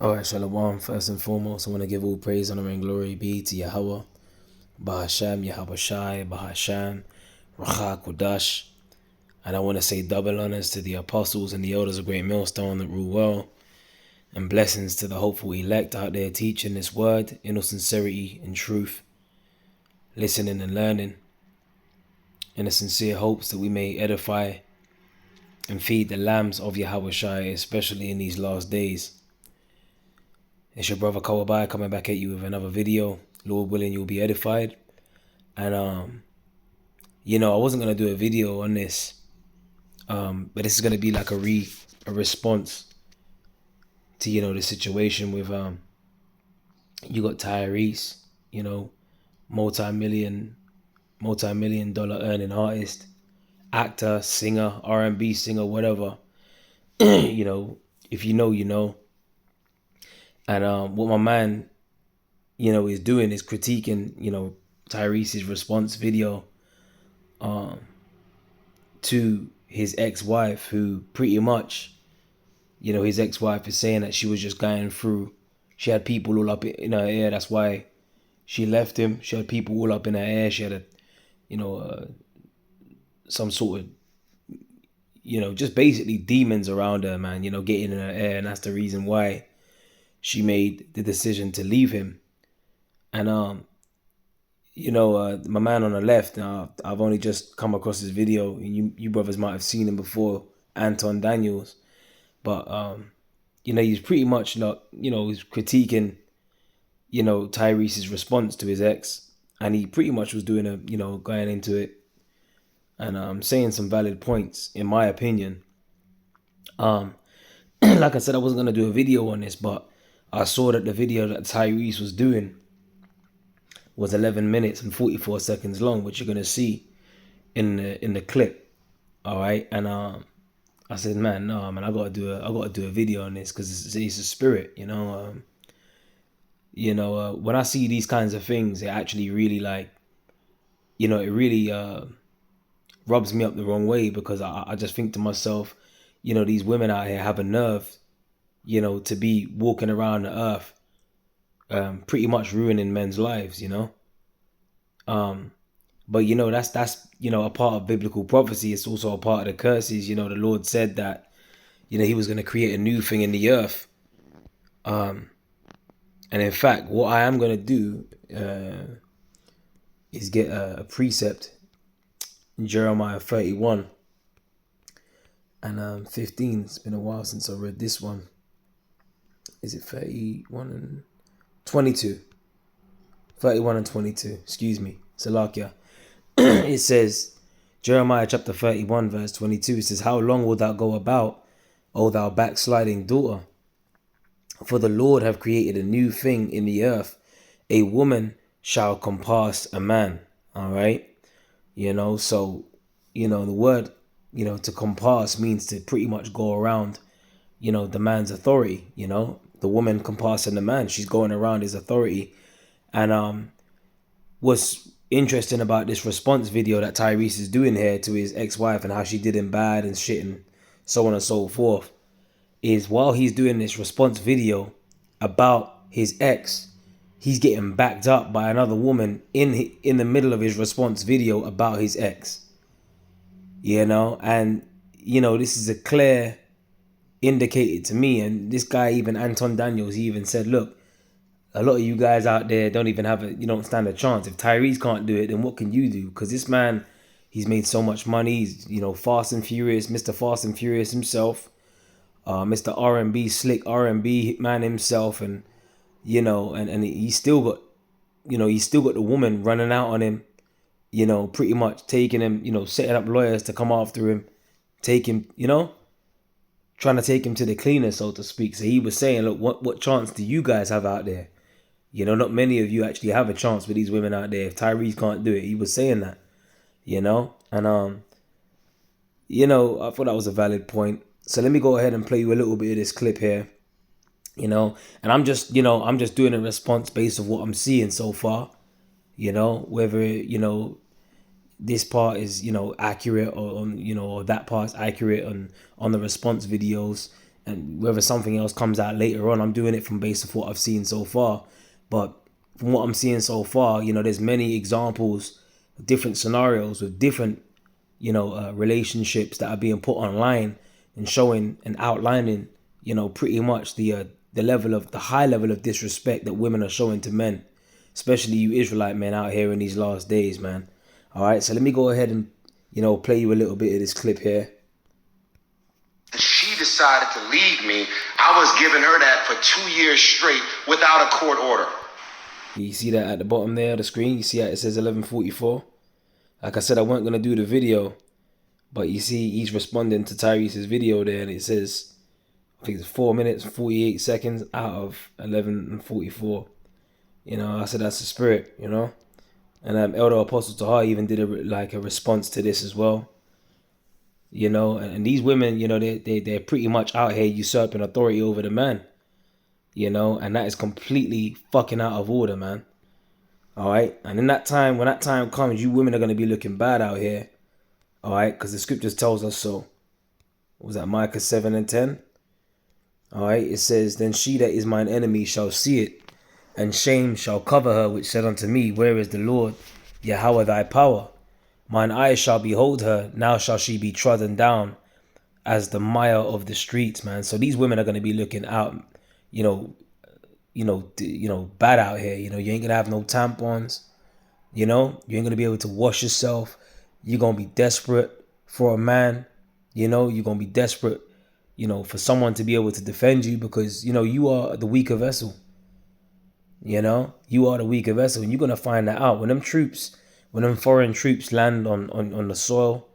Alright, Shalom. First and foremost, I want to give all praise, honor, and glory be to Yahweh, Bahasham, Yahweh Shai, Bahasham, Racha Kodash. And I want to say double honors to the apostles and the elders of Great Millstone that rule well, and blessings to the hopeful elect out there teaching this word in all sincerity and truth, listening and learning, in the sincere hopes that we may edify and feed the lambs of Yahweh Shai, especially in these last days. It's your brother Kawabai coming back at you with another video. Lord willing, you'll be edified. And I wasn't gonna do a video on this, but this is gonna be like a response to the situation with you got Tyrese, multi-million dollar earning artist, actor, singer, R&B singer, whatever. If you know, you know. And what my man, is doing is critiquing, Tyrese's response video to his ex-wife, who pretty much, his ex-wife is saying that she was just going through, she had people all up in her ear, that's why she left him. She had people all up in her ear. She had some sort of, just basically demons around her, man, getting in her ear, and that's the reason why she made the decision to leave him. And my man on the left, I've only just come across his video, and you brothers might have seen him before, Anton Daniels. But he's pretty much like, he's critiquing, Tyrese's response to his ex, and he pretty much was doing going into it and saying some valid points, in my opinion. Like I said, I wasn't gonna do a video on this, but I saw that the video that Tyrese was doing was 11 minutes and 44 seconds long, which you're gonna see in the clip. All right, and I said, man, no, man, I gotta do a video on this because it's a spirit, when I see these kinds of things, it actually really it really rubs me up the wrong way, because I just think to myself, these women out here have a nerve, to be walking around the earth, pretty much ruining men's lives, but that's a part of biblical prophecy. It's also a part of the curses. The Lord said that, he was going to create a new thing in the earth. And in fact, what I am going to do is get a precept in Jeremiah 31 and 15. It's been a while since I read this one. Is it 31 and 22? 31 and 22. Excuse me. Salakia. It says, Jeremiah chapter 31 verse 22, it says, how long wilt thou go about, O thou backsliding daughter? For the Lord have created a new thing in the earth. A woman shall compass a man. All right. So, the word, to compass means to pretty much go around, the man's authority, the woman compassing the man. She's going around his authority. And what's interesting about this response video that Tyrese is doing here to his ex-wife and how she did him bad and shit and so on and so forth, is while he's doing this response video about his ex, he's getting backed up by another woman in the middle of his response video about his ex. And this is a clear indicator to me. And this guy, even Anton Daniels, he even said, look, a lot of you guys out there don't even you don't stand a chance. If Tyrese can't do it, then what can you do? Because this man, he's made so much money. He's, Fast and Furious, Mr. Fast and Furious himself, Mr. R&B, slick R&B man himself, and and he's still got, he's still got the woman running out on him, pretty much taking him, setting up lawyers to come after him, take him, trying to take him to the cleaner, so to speak. So he was saying, look, what chance do you guys have out there? Not many of you actually have a chance with these women out there. If Tyrese can't do it, he was saying that, and I thought that was a valid point. So let me go ahead and play you a little bit of this clip here, and I'm just doing a response based on what I'm seeing so far, whether, this part is, accurate or on, or that part's accurate on the response videos. and whether something else comes out later on, I'm doing it from based off what I've seen so far. But from what I'm seeing so far, there's many examples, different scenarios with different, relationships that are being put online and showing and outlining, pretty much the level of the high level of disrespect that women are showing to men, especially you Israelite men out here in these last days, man. All right, so let me go ahead and, play you a little bit of this clip here. She decided to leave me. I was giving her that for 2 years straight without a court order. You see that at the bottom there of the screen? You see how it says 11:44? Like I said, I wasn't going to do the video, but you see he's responding to Tyrese's video there, and it says, I think it's 4 minutes and 48 seconds out of 11:44. I said that's the spirit, And Elder Apostle Tahar even did a response to this as well. And these women, they're pretty much out here usurping authority over the man, and that is completely fucking out of order, man. All right. And in that time, when that time comes, you women are going to be looking bad out here. All right. Because the scriptures tells us so. What was that? Micah 7:10. All right. It says, then she that is mine enemy shall see it, and shame shall cover her, which said unto me, where is the Lord, Yahweh thy power? Mine eyes shall behold her, now shall she be trodden down as the mire of the streets, man. So these women are going to be looking out, bad out here. You ain't going to have no tampons, you ain't going to be able to wash yourself. You're going to be desperate for a man, you're going to be desperate, for someone to be able to defend you because, you are the weaker vessel. You are the weaker vessel, and you're going to find that out when them foreign troops land on the soil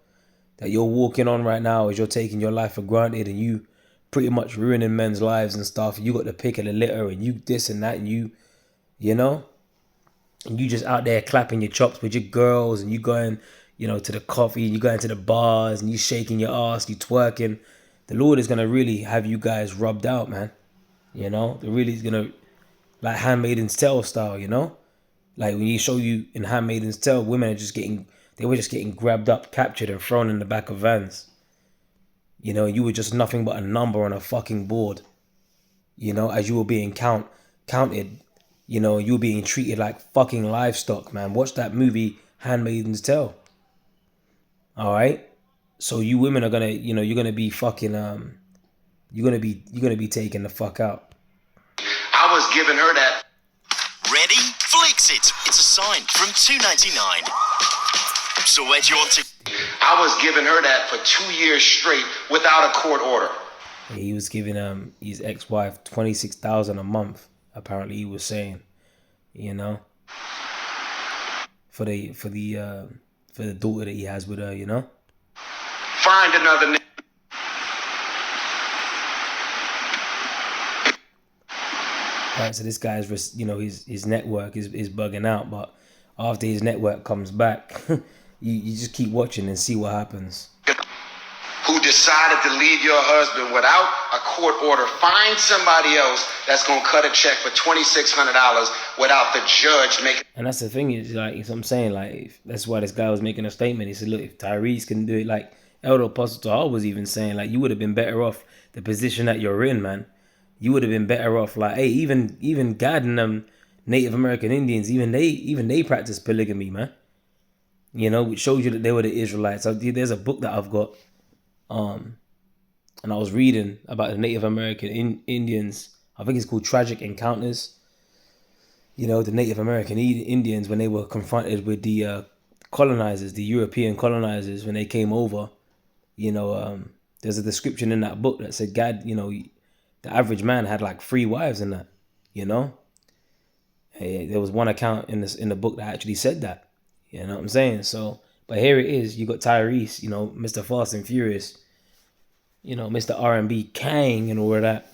that you're walking on right now, as you're taking your life for granted and you pretty much ruining men's lives and stuff. You got the pick of the litter and you this and that, and and you just out there clapping your chops with your girls, and you going, to the coffee, and you going to the bars, and you shaking your ass, you twerking. The Lord is going to really have you guys rubbed out, man. The really is going to, like Handmaid's Tale style, Like when you show you in Handmaid's Tale, women they were just getting grabbed up, captured, and thrown in the back of vans. You were just nothing but a number on a fucking board. As you were being counted, you were being treated like fucking livestock, man. Watch that movie, Handmaid's Tale. All right? So you women are gonna, you're gonna be fucking, you're gonna be taken the fuck out. I was giving her that. Ready? Flicks it. It's a sign from $2.99. So where do you want to? I was giving her that for 2 years straight without a court order. He was giving his ex-wife $26,000 a month. Apparently, he was saying, for the daughter that he has with her, Find another. Right, so this guy's, his network is bugging out, but after his network comes back, you just keep watching and see what happens. Who decided to leave your husband without a court order? Find somebody else that's gonna cut a check for $2,600 without the judge making. And that's the thing, is like, I'm saying, like, that's why this guy was making a statement. He said, look, if Tyrese can do it, like Elder Apostle Tahar was even saying, like, you would have been better off the position that you're in, man. You would have been better off, like, hey, even Gad and Native American Indians, even they practice polygamy, man. Which shows you that they were the Israelites. So there's a book that I've got, and I was reading about the Native American Indians. I think it's called Tragic Encounters. The Native American Indians, when they were confronted with the colonizers, the European colonizers, when they came over, there's a description in that book that said, Gad, the average man had like 3 wives in that, Hey, there was one account in the book that actually said that. You know what I'm saying? So, but here it is. You got Tyrese, Mr. Fast and Furious, Mr. R&B Kang and all of that.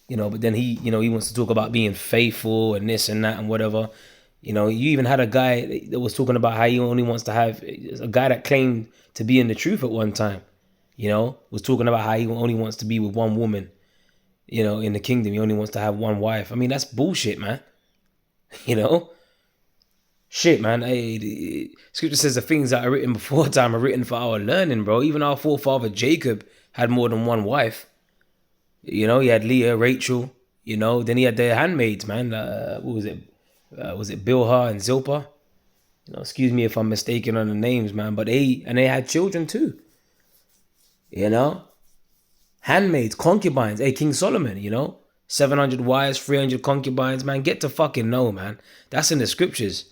But then he wants to talk about being faithful and this and that and whatever. You even had a guy that was talking about how he only wants to have, a guy that claimed to be in the truth at one time, was talking about how he only wants to be with one woman, in the kingdom. He only wants to have one wife. I mean, that's bullshit, man. Shit, man. Hey, scripture says the things that are written before time are written for our learning, bro. Even our forefather Jacob had more than one wife. You know, he had Leah, Rachel. You know, then he had their handmaids, man. What was it? Was it Bilhah and Zilpah? You know, excuse me if I'm mistaken on the names, man. But they had children too. You know, handmaids, concubines. Hey, King Solomon. You know, 700 wives, 300 concubines. Man, get to fucking know, man. That's in the scriptures.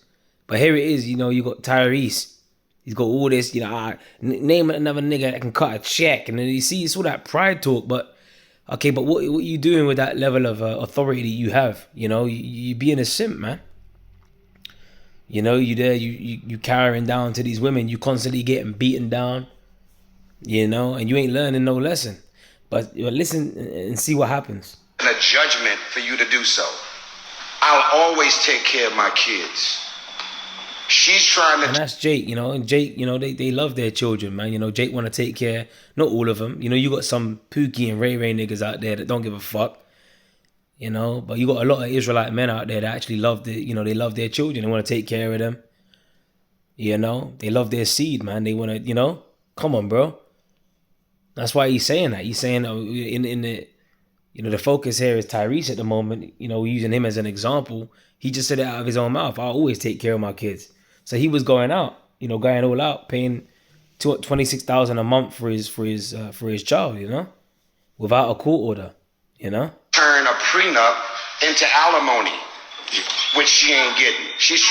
But here it is. You know, you got Tyrese. He's got all this. You know, name another nigga that can cut a check, and then you see it's all that pride talk, but. Okay, but what you doing with that level of authority that you have? You know, you being a simp, man. You know, you carrying down to these women. You constantly getting beaten down. You know, and you ain't learning no lesson. But listen and see what happens. And a judgment for you to do so. I'll always take care of my kids. She's trying to... And that's Jake, you know. And Jake, you know, they love their children, man. You know, Jake want to take care. Not all of them. You know, you got some Pookie and Ray Ray niggas out there that don't give a fuck. You know, but you got a lot of Israelite men out there that actually love they love their children. They want to take care of them. You know, they love their seed, man. They want to, you know, come on, bro. That's why he's saying that. He's saying in the, you know, the focus here is Tyrese at the moment. You know, we're using him as an example. He just said it out of his own mouth. I'll always take care of my kids. So he was going out, you know, going all out, paying $26,000 a month for his child, you know, without a court order, you know. Turn a prenup into alimony, which she ain't getting. She's...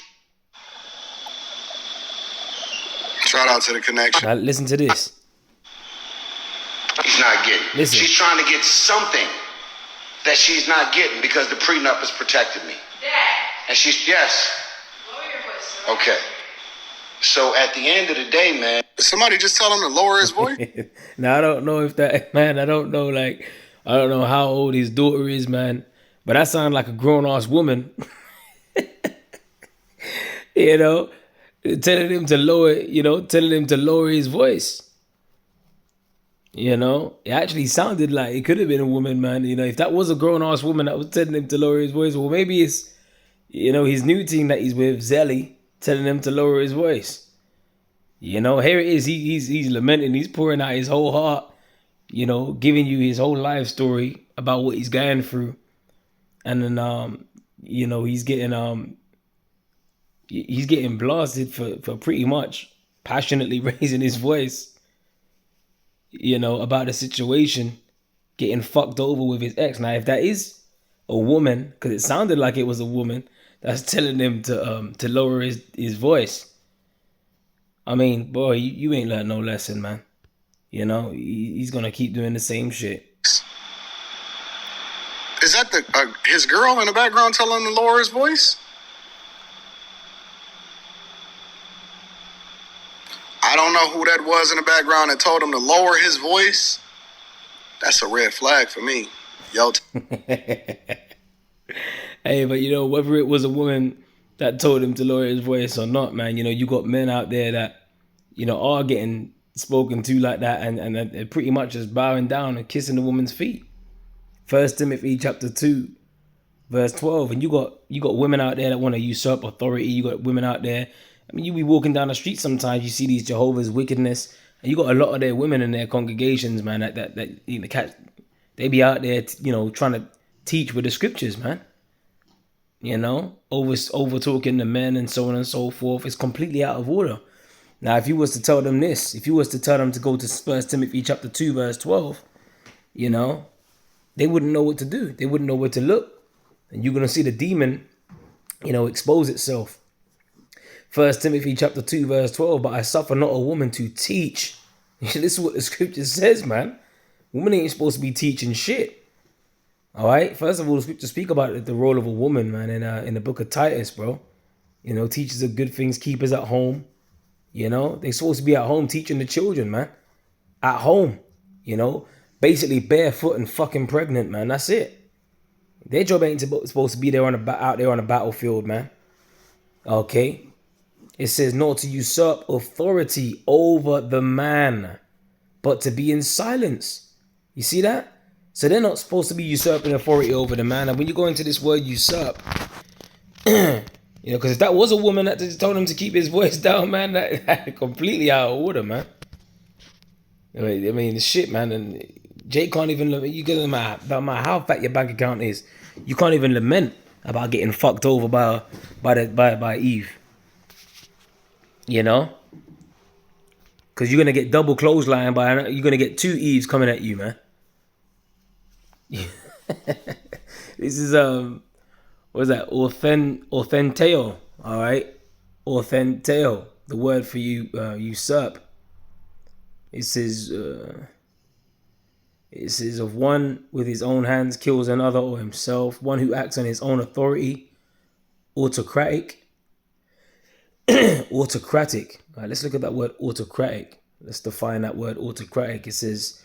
Shout out to the connection. Now listen to this. He's not getting. Listen. She's trying to get something that she's not getting because the prenup has protected me. Dad. And she's, yes. Lower your voice, sir. Okay. So at the end of the day, man, somebody just tell him to lower his voice. Now I don't know if that, man. I don't know how old his daughter is, man. But that sounds like a grown ass woman. You know, telling him to lower his voice. You know, it actually sounded like it could have been a woman, man. You know, if that was a grown ass woman that was telling him to lower his voice, well, maybe it's, you know, his new team that he's with, Zelly, telling him to lower his voice. You know, here it is. He's lamenting. He's pouring out his whole heart. You know, giving you his whole life story about what he's going through, and then you know, he's getting blasted for pretty much passionately raising his voice. You know, about the situation, getting fucked over with his ex. Now, if that is a woman, because it sounded like it was a woman that's telling him to lower his voice. I mean, boy, you ain't learned no lesson, man. You know, he's gonna keep doing the same shit. Is that his girl in the background telling him to lower his voice? I don't know who that was in the background that told him to lower his voice. That's a red flag for me. Yo. Hey, but you know, whether it was a woman that told him to lower his voice or not, man, you know, you got men out there that, you know, are getting spoken to like that, and they're pretty much just bowing down and kissing the woman's feet. 1 Timothy chapter 2, verse 12. And you got women out there that want to usurp authority. You got women out there. I mean, you be walking down the street sometimes, you see these Jehovah's wickedness, and you got a lot of their women in their congregations, man, that you know, they be out there, you know, trying to teach with the scriptures, man. You know, over talking the men and so on and so forth. It's completely out of order. Now, if you was to tell them this, if you was to tell them to go to 1 Timothy chapter 2, verse 12, you know, they wouldn't know what to do. They wouldn't know where to look. And you're going to see the demon, you know, expose itself. 1 Timothy chapter 2, verse 12, but I suffer not a woman to teach. This is what the scripture says, man. Women ain't supposed to be teaching shit. All right? First of all, the scripture speak about the role of a woman, man, in the book of Titus, bro. You know, teachers of good things, keepers at home. You know, they're supposed to be at home teaching the children, man. At home, you know. Basically barefoot and fucking pregnant, man. That's it. Their job ain't supposed to be there out there on the battlefield, man. Okay? It says not to usurp authority over the man, but to be in silence. You see that? So they're not supposed to be usurping authority over the man. And when you go into this word usurp, you know, because if that was a woman that just told him to keep his voice down, man, that completely out of order, man. I mean, shit, man. And Jay can't even lament. You get no matter how fat your bank account is, you can't even lament about getting fucked over by Eve. You know, because you're gonna get double clothesline you're gonna get 2 Eves coming at you, man. This is what is that? Authenteo. All right, authenteo. The word for usurp. It says of one with his own hands kills another or himself, one who acts on his own authority, autocratic. Autocratic. All right, let's look at that word autocratic. Let's define that word autocratic. It says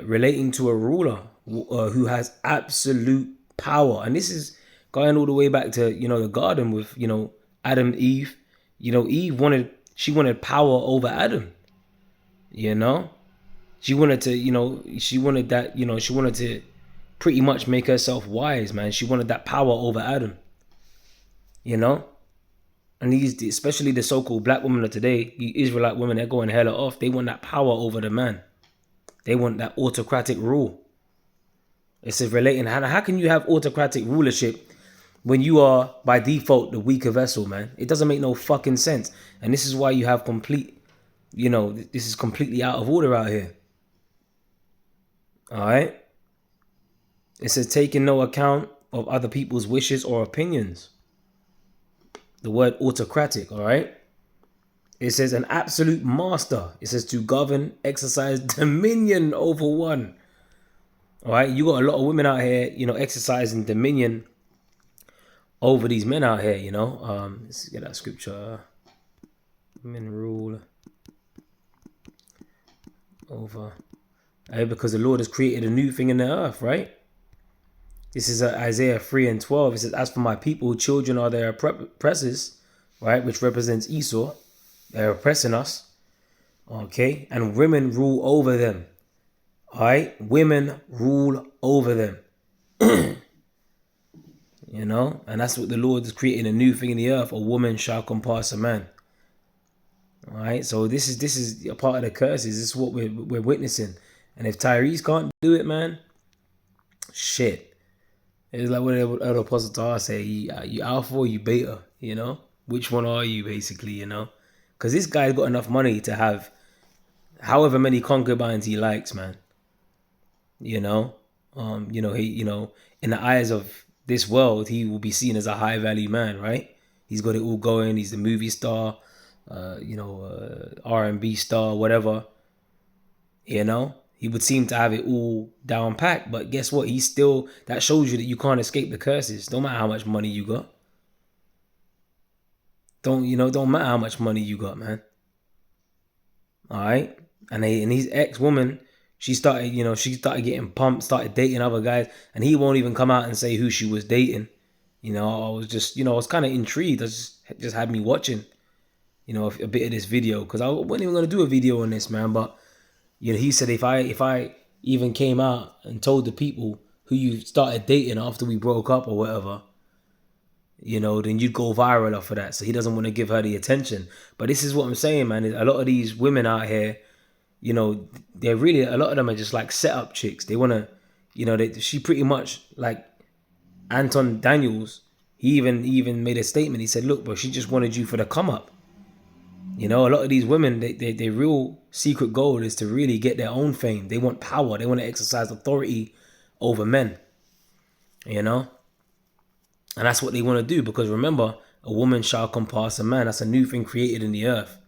relating to a ruler who has absolute power. And this is going all the way back to, the garden with, Adam, Eve. Eve wanted power over Adam. She wanted to, she wanted that, she wanted to pretty much make herself wise, man. She wanted that power over Adam. And these, especially the so-called black women of today, the Israelite women, they're going hella off. They want that power over the man. They want that autocratic rule. It says relating. How can you have autocratic rulership when you are, by default, the weaker vessel, man? It doesn't make no fucking sense. And this is why you have complete, this is completely out of order out here. All right? It says taking no account of other people's wishes or opinions. The word autocratic, all right? It says an absolute master. It says to govern, exercise dominion over one. All right? You got a lot of women out here, exercising dominion over these men out here, Let's get that scripture. Men rule over. Because the Lord has created a new thing in the earth, right? This is Isaiah 3:12. It says, as for my people, children are their oppressors, right? Which represents Esau. They're oppressing us. Okay? And women rule over them. All right? Women rule over them. And that's what the Lord is creating, a new thing in the earth. A woman shall compass a man. All right? So this is a part of the curses. This is what we're witnessing. And if Tyrese can't do it, man, shit. It's like what the Apostle Paul say, you alpha or you beta, Which one are you, basically, Because this guy's got enough money to have however many concubines he likes, man. He, in the eyes of this world, he will be seen as a high value man, right? He's got it all going. He's the movie star, R&B star, whatever, He would seem to have it all down packed, but guess what? That shows you that you can't escape the curses. Don't matter how much money you got. Don't matter how much money you got, man. All right? And his ex-woman, she started getting pumped, started dating other guys, and he won't even come out and say who she was dating. I was just, I was kind of intrigued. It just had me watching, a bit of this video, because I wasn't even going to do a video on this, man, but he said if I even came out and told the people who you started dating after we broke up or whatever, then you'd go viral off of that. So he doesn't want to give her the attention. But this is what I'm saying, man. A lot of these women out here, they're really, a lot of them are just like set up chicks. They want to, she pretty much like Anton Daniels. He even made a statement. He said, look, bro, she just wanted you for the come up. A lot of these women, their real secret goal is to really get their own fame. They want power. They want to exercise authority over men. And that's what they want to do, because remember, a woman shall compass a man. That's a new thing created in the earth.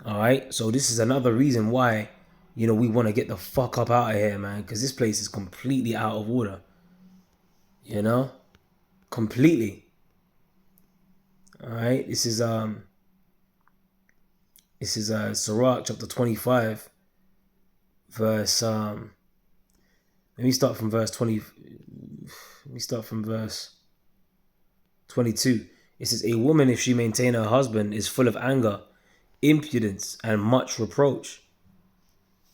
All right? So this is another reason why, we want to get the fuck up out of here, man, because this place is completely out of order. Completely. All right? This is Sirach chapter 25, verse let me start from verse 22. It says, a woman, if she maintain her husband, is full of anger, impudence, and much reproach.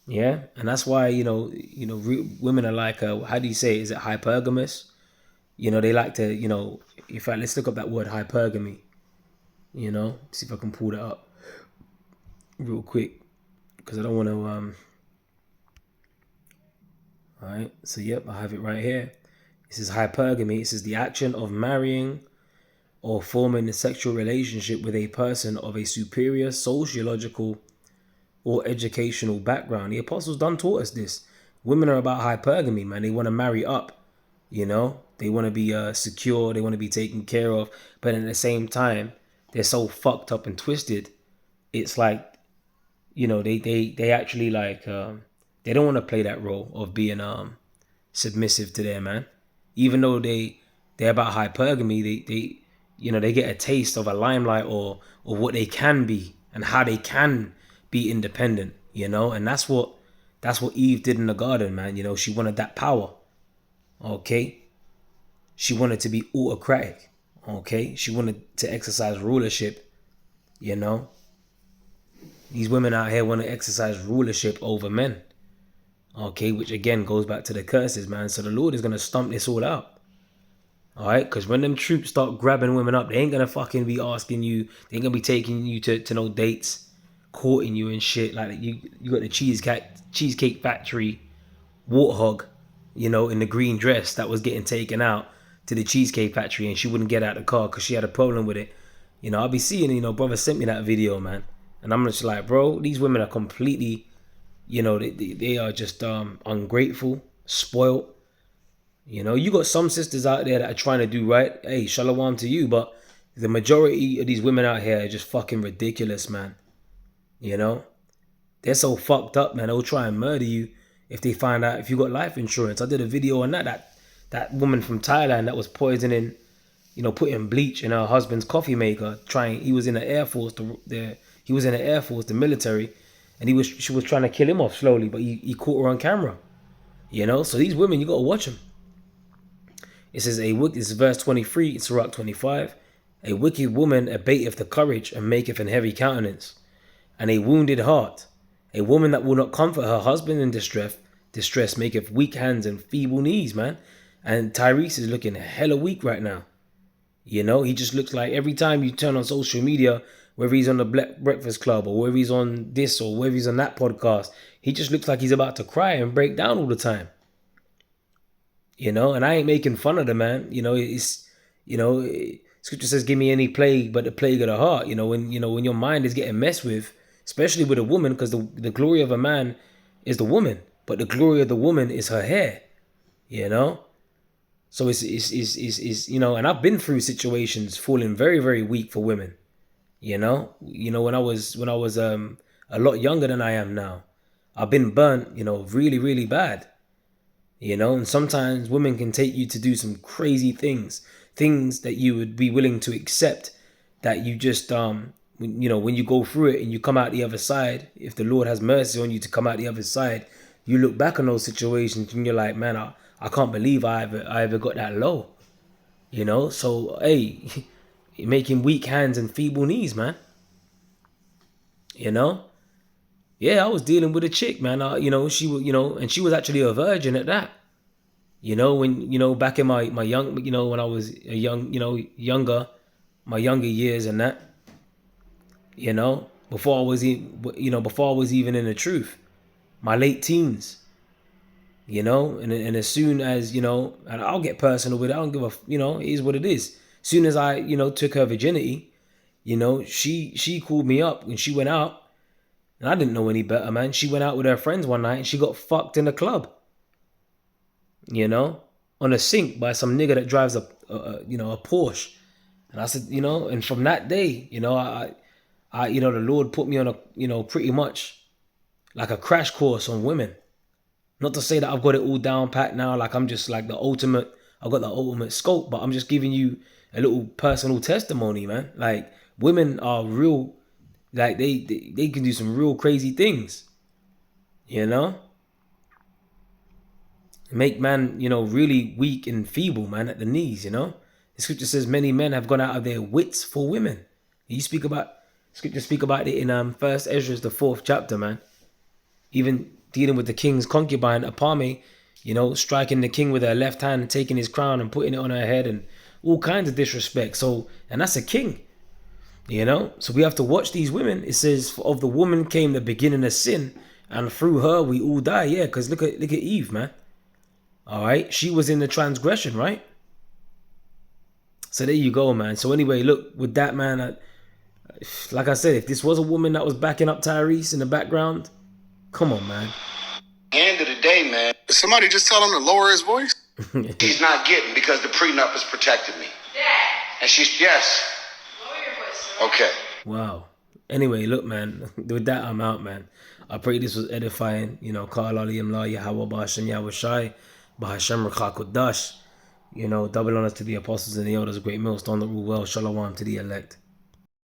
Yeah, and that's why women are like, how do you say it? Is it hypergamous? They like to, in fact, let's look up that word hypergamy. See if I can pull that up real quick, because I don't want to All right. So, yep, I have it right here. This is hypergamy. This is the action of marrying or forming a sexual relationship with a person of a superior sociological or educational background. The apostles done taught us this. Women are about hypergamy, man. They want to marry up, you know. They want to be secure. They want to be taken care of. But at the same time, they're so fucked up and twisted. It's like, you know, they actually like, they don't want to play that role of being submissive to their man. Even though they're about hypergamy, they you know, they get a taste of a limelight or what they can be and how they can be independent, you know. And that's what Eve did in the garden, man. You know, she wanted that power. Okay. She wanted to be autocratic. Okay. She wanted to exercise rulership, you know. These women out here want to exercise rulership over men. Okay, which again goes back to the curses, man. So the Lord is going to stomp this all out. All right, because when them troops start grabbing women up, they ain't going to fucking be asking you. They ain't going to be taking you to no dates, courting you and shit. Like you got the Cheesecake Factory warthog, you know, in the green dress that was getting taken out to the Cheesecake Factory and she wouldn't get out of the car because she had a problem with it. You know, I'll be seeing, you know, brother sent me that video, man. And I'm just like, bro, these women are completely, you know, they are just ungrateful, spoiled. You know, you got some sisters out there that are trying to do right. Hey, shalom to you. But the majority of these women out here are just fucking ridiculous, man. You know, they're so fucked up, man. They'll try and murder you if they find out if you got life insurance. I did a video on that woman from Thailand that was poisoning, you know, putting bleach in her husband's coffee maker. He was in the Air Force, the military, and she was trying to kill him off slowly, but he caught her on camera. You know, so these women, you got to watch them. It says, this is verse 23, it's Sirach 25. A wicked woman abateth the courage and maketh an heavy countenance, and a wounded heart. A woman that will not comfort her husband in distress maketh weak hands and feeble knees, man. And Tyrese is looking hella weak right now. You know, he just looks like every time you turn on social media, whether he's on the Black Breakfast Club or whether he's on this or whether he's on that podcast, he just looks like he's about to cry and break down all the time. You know, and I ain't making fun of the man. You know, scripture says, give me any plague but the plague of the heart. You know, when your mind is getting messed with, especially with a woman, because the glory of a man is the woman, but the glory of the woman is her hair. You know? So it's you know, and I've been through situations falling very, very weak for women. You know, when I was a lot younger than I am now, I've been burnt, you know, really, really bad. You know, and sometimes women can take you to do some crazy things that you would be willing to accept, that you just, you know, when you go through it and you come out the other side, if the Lord has mercy on you to come out the other side, you look back on those situations and you're like, man, I can't believe I ever got that low. You know, so, hey, making weak hands and feeble knees, man. You know? Yeah, I was dealing with a chick, man. You know, she was, you know, and she was actually a virgin at that. You know, when, you know, back in my young, you know, when I was a young, you know, my younger years and that, you know, before I was even in the truth, my late teens, you know, and as soon as, you know, and I'll get personal with it, I don't give a, you know, it is what it is. As soon as I, you know, took her virginity, you know, she called me up and she went out. And I didn't know any better, man. She went out with her friends one night and she got fucked in the club. You know, on a sink by some nigga that drives a Porsche. And I said, you know, and from that day, you know, I you know, the Lord put me on a, you know, pretty much like a crash course on women. Not to say that I've got it all down pat now, like I'm just like I've got the ultimate scope, but I'm just giving you a little personal testimony, man. Like, women are real. Like, they can do some real crazy things, you know? Make man, you know, really weak and feeble, man, at the knees, you know? The scripture says many men have gone out of their wits for women. Scripture speak about it in 1 Ezra, the 4th chapter, man. Even dealing with the king's concubine, Apame, you know, striking the king with her left hand and taking his crown and putting it on her head and all kinds of disrespect. So, and that's a king. You know, so we have to watch these women. It says, of the woman came the beginning of sin, and through her we all die. Yeah, because look at Eve, man. All right, she was in the transgression, right? So there you go, man. So anyway, look, with that, man, like I said, if this was a woman that was backing up Tyrese in the background, come on, man. At the end of the day, man, Did somebody just tell him to lower his voice? he's not getting because the prenup has protected me. Dad, And she's, yes. lower your voice. All right? Okay. Wow. Anyway, look, man, with that, I'm out, man. I pray this was edifying. You know, Qala aliyam la Yahweh ba'ashem Yahweh Shai, ba'ashem Rechak Dash. You know, double honors to the apostles and the elders, great millstone that rule well. Shalom to the elect.